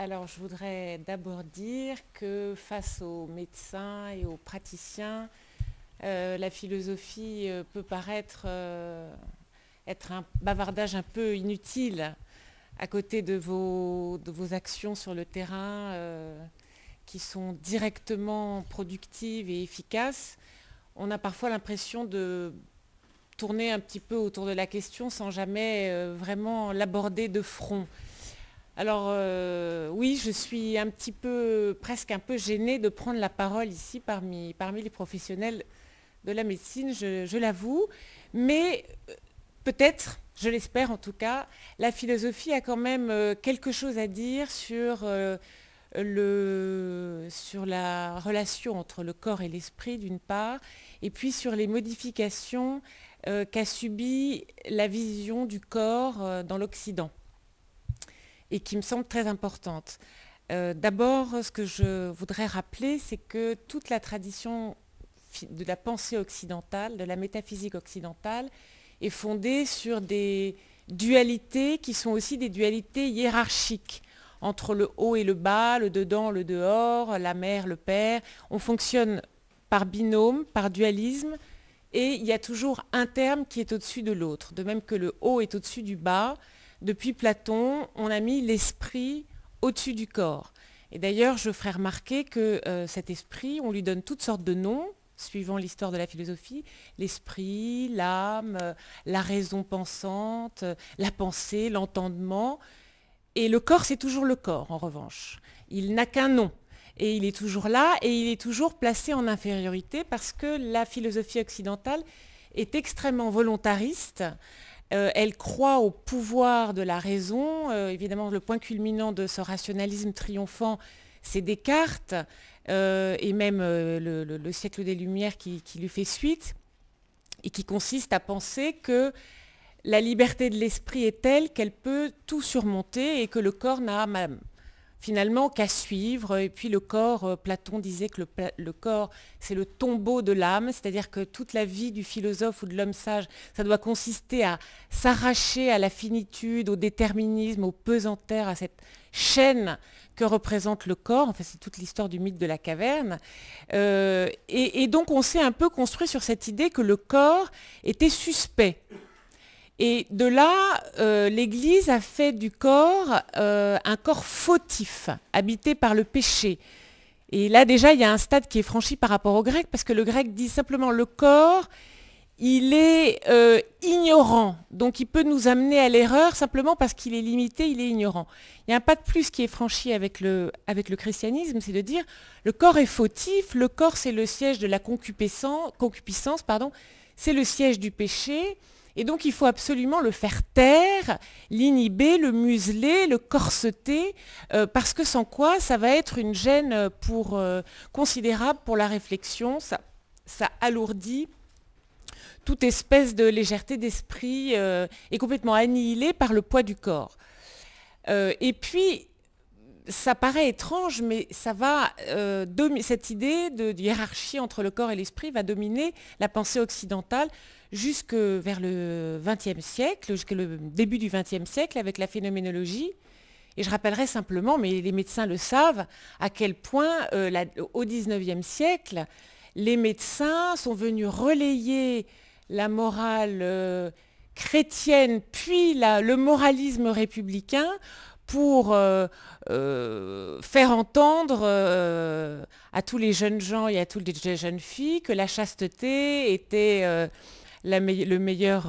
Alors, je voudrais d'abord dire que face aux médecins et aux praticiens, la philosophie peut paraître être un bavardage un peu inutile à côté de vos actions sur le terrain qui sont directement productives et efficaces. On a parfois l'impression de tourner un petit peu autour de la question sans jamais vraiment l'aborder de front. Alors oui, je suis un petit peu, presque un peu gênée de prendre la parole ici parmi les professionnels de la médecine, je l'avoue, mais peut-être, je l'espère en tout cas, la philosophie a quand même quelque chose à dire sur la relation entre le corps et l'esprit d'une part, et puis sur les modifications qu'a subies la vision du corps dans l'Occident, et qui me semble très importante. D'abord, ce que je voudrais rappeler, c'est que toute la tradition de la pensée occidentale, de la métaphysique occidentale, est fondée sur des dualités qui sont aussi des dualités hiérarchiques, entre le haut et le bas, le dedans, le dehors, la mère, le père. On fonctionne par binôme, par dualisme, et il y a toujours un terme qui est au-dessus de l'autre. De même que le haut est au-dessus du bas, depuis Platon, on a mis l'esprit au-dessus du corps. Et d'ailleurs, je ferai remarquer que cet esprit, on lui donne toutes sortes de noms, suivant l'histoire de la philosophie, l'esprit, l'âme, la raison pensante, la pensée, l'entendement. Et le corps, c'est toujours le corps, en revanche. Il n'a qu'un nom. Et il est toujours là, et il est toujours placé en infériorité parce que la philosophie occidentale est extrêmement volontariste. Elle croit au pouvoir de la raison. Évidemment, le point culminant de ce rationalisme triomphant, c'est Descartes, et même le siècle des Lumières qui lui fait suite, et qui consiste à penser que la liberté de l'esprit est telle qu'elle peut tout surmonter et que le corps n'a finalement qu'à suivre. Et puis le corps, Platon disait que le corps, c'est le tombeau de l'âme, c'est-à-dire que toute la vie du philosophe ou de l'homme sage, ça doit consister à s'arracher à la finitude, au déterminisme, au pesantère, à cette chaîne que représente le corps. Enfin, c'est toute l'histoire du mythe de la caverne. Et donc on s'est un peu construit sur cette idée que le corps était suspect. Et de là, l'Église a fait du corps un corps fautif, habité par le péché. Et là, déjà, il y a un stade qui est franchi par rapport au grec, parce que le grec dit simplement le corps, il est ignorant. Donc, il peut nous amener à l'erreur simplement parce qu'il est limité, il est ignorant. Il y a un pas de plus qui est franchi avec le christianisme, c'est de dire le corps est fautif, le corps, c'est le siège de la concupiscence, pardon, c'est le siège du péché. Et donc, il faut absolument le faire taire, l'inhiber, le museler, le corseter, parce que sans quoi, ça va être une gêne considérable pour la réflexion. Ça alourdit toute espèce de légèreté d'esprit est complètement annihilée par le poids du corps. Et puis, ça paraît étrange, mais ça va cette idée de hiérarchie entre le corps et l'esprit va dominer la pensée occidentale jusque vers le XXe siècle, jusqu'au début du XXe siècle avec la phénoménologie. Et je rappellerai simplement, mais les médecins le savent, à quel point au XIXe siècle, les médecins sont venus relayer la morale chrétienne, puis le moralisme républicain pour faire entendre à tous les jeunes gens et à toutes les jeunes filles que la chasteté était la meilleure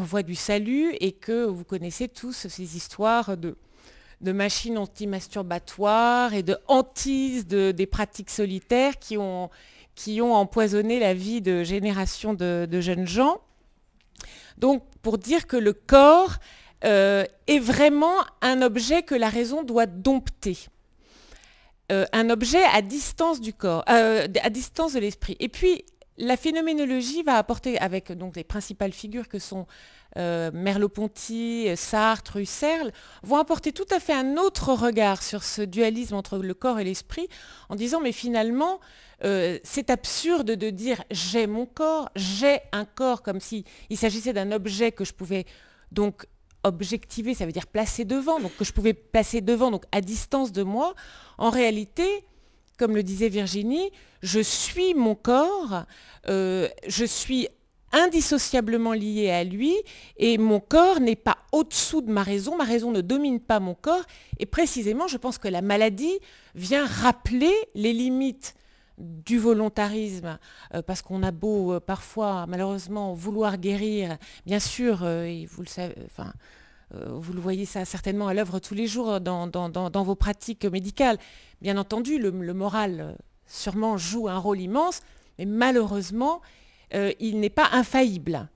voie du salut, et que vous connaissez tous ces histoires de machines anti-masturbatoires et de hantises des pratiques solitaires qui ont empoisonné la vie de générations de jeunes gens. Donc, pour dire que le corps est vraiment un objet que la raison doit dompter. Un objet à distance du corps, à distance de l'esprit. Et puis, la phénoménologie va apporter, avec donc les principales figures que sont Merleau-Ponty, Sartre, Husserl, vont apporter tout à fait un autre regard sur ce dualisme entre le corps et l'esprit, en disant mais finalement c'est absurde de dire j'ai mon corps, j'ai un corps, comme s'il s'agissait d'un objet que je pouvais donc objectiver, ça veut dire placer devant, donc que je pouvais placer devant, donc à distance de moi, en réalité, comme le disait Virginie, je suis mon corps, je suis indissociablement liée à lui, et mon corps n'est pas au-dessous de ma raison ne domine pas mon corps, et précisément, je pense que la maladie vient rappeler les limites du volontarisme, parce qu'on a beau parfois malheureusement vouloir guérir, bien sûr, et vous le savez, enfin, vous le voyez ça certainement à l'œuvre tous les jours dans vos pratiques médicales. Bien entendu, le moral sûrement joue un rôle immense, mais malheureusement, il n'est pas infaillible.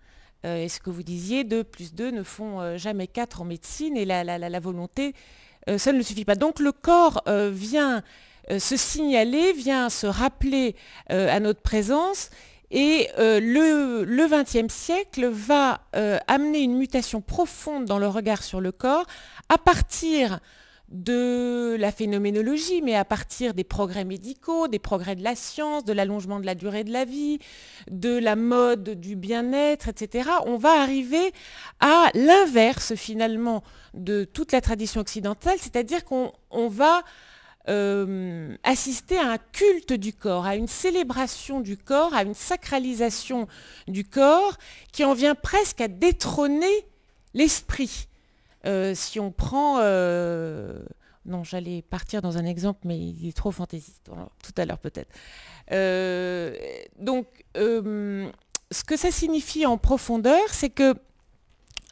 Et ce que vous disiez, 2 plus 2 ne font jamais 4 en médecine, et la volonté, ça ne suffit pas. Donc le corps vient se signaler, vient se rappeler à notre présence, et le XXe siècle va amener une mutation profonde dans le regard sur le corps à partir de la phénoménologie, mais à partir des progrès médicaux, des progrès de la science, de l'allongement de la durée de la vie, de la mode du bien-être, etc. On va arriver à l'inverse finalement de toute la tradition occidentale, c'est-à-dire qu'on va assister à un culte du corps, à une célébration du corps, à une sacralisation du corps qui en vient presque à détrôner l'esprit. Si on prend... non, j'allais partir dans un exemple, mais il est trop fantaisiste. Alors, tout à l'heure peut-être. Donc, ce que ça signifie en profondeur, c'est que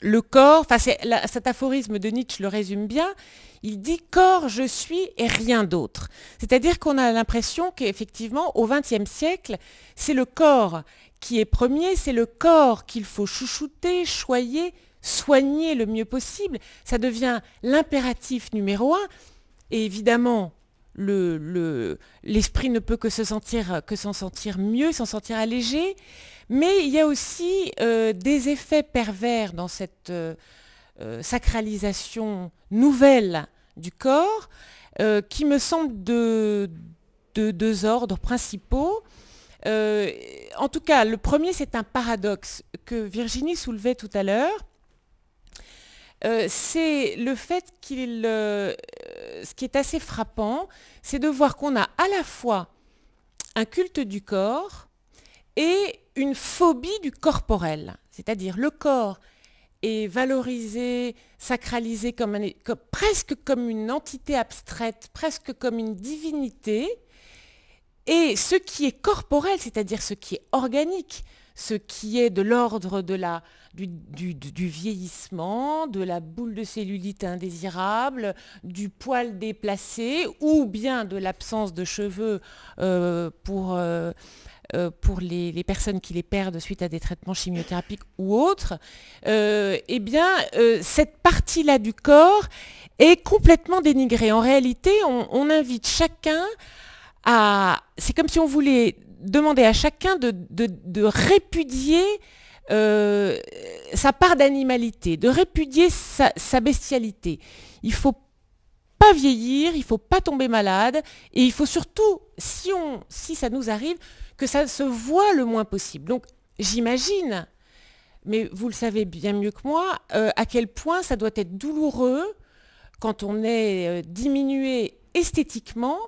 le corps, cet aphorisme de Nietzsche le résume bien, il dit « corps, je suis et rien d'autre ». C'est-à-dire qu'on a l'impression qu'effectivement, au XXe siècle, c'est le corps qui est premier, c'est le corps qu'il faut chouchouter, choyer, soigner le mieux possible. Ça devient l'impératif numéro 1. Et évidemment, l'esprit ne peut que s'en sentir mieux, s'en sentir allégé. Mais il y a aussi des effets pervers dans cette sacralisation nouvelle du corps qui me semblent de 2 ordres principaux. En tout cas, le premier, c'est un paradoxe que Virginie soulevait tout à l'heure. C'est le fait ce qui est assez frappant, c'est de voir qu'on a à la fois un culte du corps et une phobie du corporel. C'est-à-dire le corps est valorisé, sacralisé presque comme une entité abstraite, presque comme une divinité. Et ce qui est corporel, c'est-à-dire ce qui est organique, ce qui est de l'ordre du vieillissement, de la boule de cellulite indésirable, du poil déplacé, ou bien de l'absence de cheveux pour les personnes qui les perdent suite à des traitements chimiothérapiques ou autres, eh bien, cette partie-là du corps est complètement dénigrée. En réalité, on invite chacun c'est comme si on voulait demander à chacun de répudier sa part d'animalité, de répudier sa bestialité. Il ne faut pas vieillir, il ne faut pas tomber malade, et il faut surtout, si ça nous arrive, que ça se voit le moins possible. Donc j'imagine, mais vous le savez bien mieux que moi, à quel point ça doit être douloureux quand on est diminué esthétiquement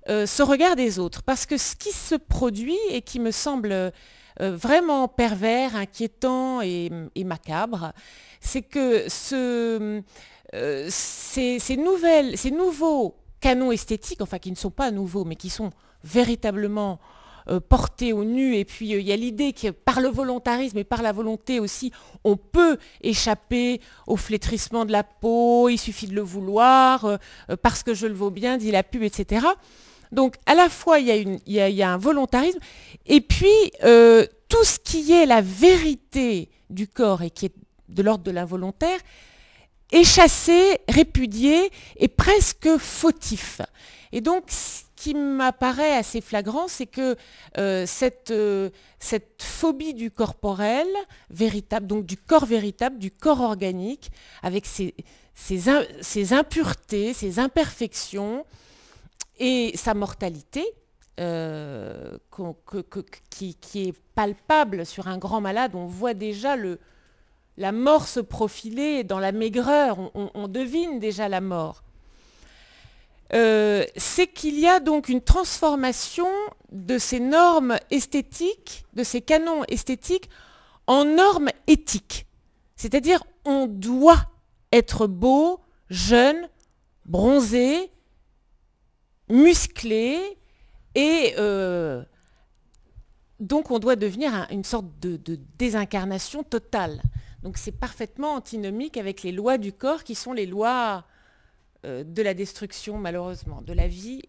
ce regard des autres. Parce que ce qui se produit et qui me semble vraiment pervers, inquiétant et macabre, c'est que ces nouveaux canons esthétiques, enfin qui ne sont pas nouveaux, mais qui sont véritablement portés au nu, et puis il y a l'idée que par le volontarisme et par la volonté aussi, on peut échapper au flétrissement de la peau, il suffit de le vouloir, parce que je le vaux bien, dit la pub, etc. Donc à la fois il y a un volontarisme, et puis tout ce qui est la vérité du corps et qui est de l'ordre de l'involontaire est chassé, répudié et presque fautif. Et donc ce qui m'apparaît assez flagrant, c'est que cette phobie du corporel véritable, donc du corps véritable, du corps organique, avec ses impuretés, ses imperfections, et sa mortalité, qui est palpable sur un grand malade. On voit déjà la mort se profiler dans la maigreur, on devine déjà la mort. C'est qu'il y a donc une transformation de ces normes esthétiques, de ces canons esthétiques, en normes éthiques. C'est-à-dire, on doit être beau, jeune, bronzé, musclé, et donc on doit devenir une sorte de désincarnation totale. Donc c'est parfaitement antinomique avec les lois du corps qui sont les lois de la destruction, malheureusement, de la vie.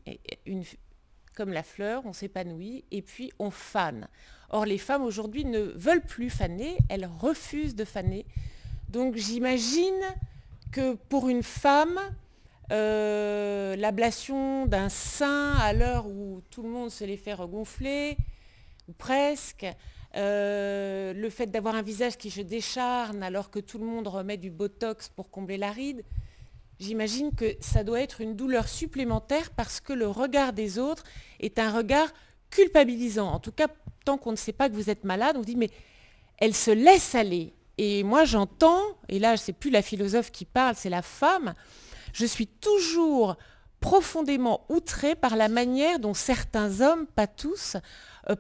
Comme la fleur, on s'épanouit et puis on fane. Or, les femmes aujourd'hui ne veulent plus faner, elles refusent de faner. Donc j'imagine que pour une femme, l'ablation d'un sein à l'heure où tout le monde se les fait regonfler, ou presque, le fait d'avoir un visage qui se décharne alors que tout le monde remet du botox pour combler la ride, j'imagine que ça doit être une douleur supplémentaire parce que le regard des autres est un regard culpabilisant. En tout cas, tant qu'on ne sait pas que vous êtes malade, on dit mais elle se laisse aller. Et moi j'entends, et là c'est plus la philosophe qui parle, c'est la femme, je suis toujours profondément outrée par la manière dont certains hommes, pas tous,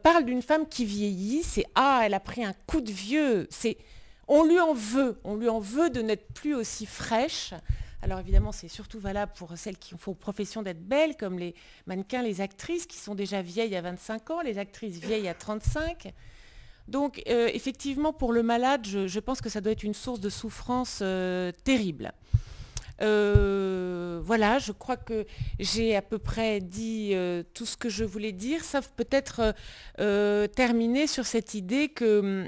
parlent d'une femme qui vieillit, c'est ah elle a pris un coup de vieux, on lui en veut de n'être plus aussi fraîche. Alors évidemment c'est surtout valable pour celles qui font profession d'être belles, comme les mannequins, les actrices qui sont déjà vieilles à 25 ans, les actrices vieilles à 35. Donc effectivement pour le malade, je pense que ça doit être une source de souffrance terrible. Voilà, je crois que j'ai à peu près dit tout ce que je voulais dire, sauf peut-être terminer sur cette idée que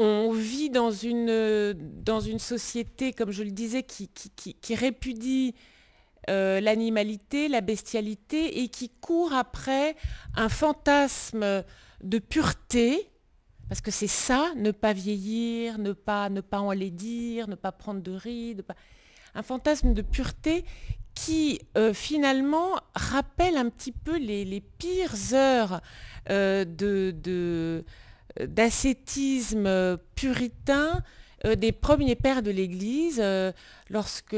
on vit dans une société, comme je le disais, qui répudie l'animalité, la bestialité, et qui court après un fantasme de pureté, parce que c'est ça, ne pas vieillir, ne pas enlaidir, ne pas prendre de rides, un fantasme de pureté qui finalement rappelle un petit peu les pires heures d'ascétisme puritain des premiers pères de l'Église, lorsque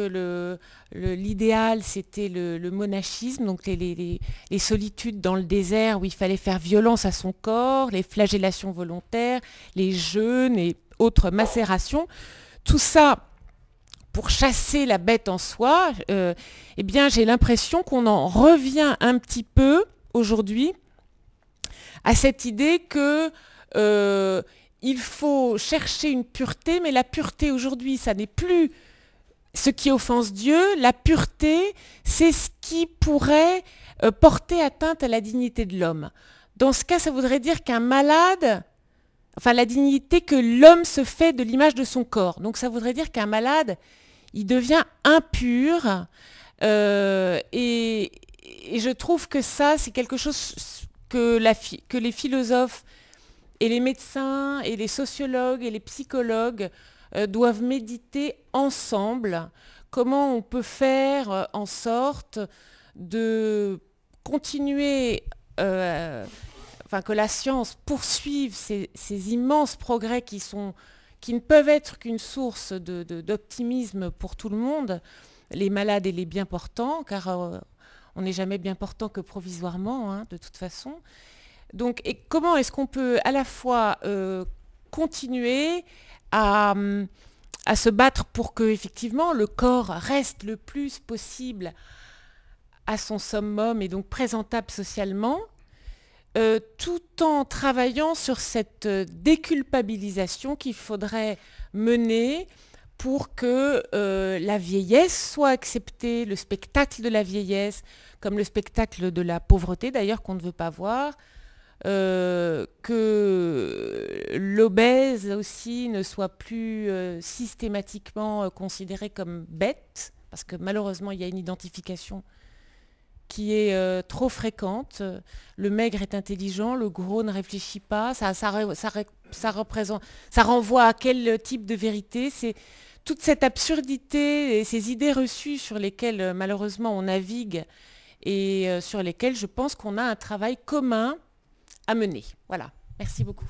l'idéal c'était le monachisme, donc les solitudes dans le désert où il fallait faire violence à son corps, les flagellations volontaires, les jeûnes et autres macérations. Tout ça pour chasser la bête en soi, eh bien j'ai l'impression qu'on en revient un petit peu aujourd'hui à cette idée que il faut chercher une pureté, mais la pureté aujourd'hui, ça n'est plus ce qui offense Dieu. La pureté, c'est ce qui pourrait porter atteinte à la dignité de l'homme. Dans ce cas, ça voudrait dire qu'un malade, enfin la dignité que l'homme se fait de l'image de son corps. Donc ça voudrait dire qu'un malade, il devient impur. Et je trouve que ça, c'est quelque chose que les philosophes et les médecins et les sociologues et les psychologues doivent méditer ensemble. Comment on peut faire en sorte de continuer, que la science poursuive ces immenses progrès qui ne peuvent être qu'une source d'optimisme pour tout le monde, les malades et les bien portants, car on n'est jamais bien portant que provisoirement, hein, de toute façon. Donc, et comment est-ce qu'on peut à la fois continuer à se battre pour que effectivement le corps reste le plus possible à son summum et donc présentable socialement, tout en travaillant sur cette déculpabilisation qu'il faudrait mener pour que la vieillesse soit acceptée, le spectacle de la vieillesse, comme le spectacle de la pauvreté d'ailleurs qu'on ne veut pas voir, que l'obèse aussi ne soit plus systématiquement considéré comme bête, parce que malheureusement il y a une identification qui est trop fréquente. Le maigre est intelligent, le gros ne réfléchit pas, ça renvoie à quel type de vérité? C'est toute cette absurdité et ces idées reçues sur lesquelles malheureusement on navigue et sur lesquelles je pense qu'on a un travail commun à mener. Voilà, merci beaucoup.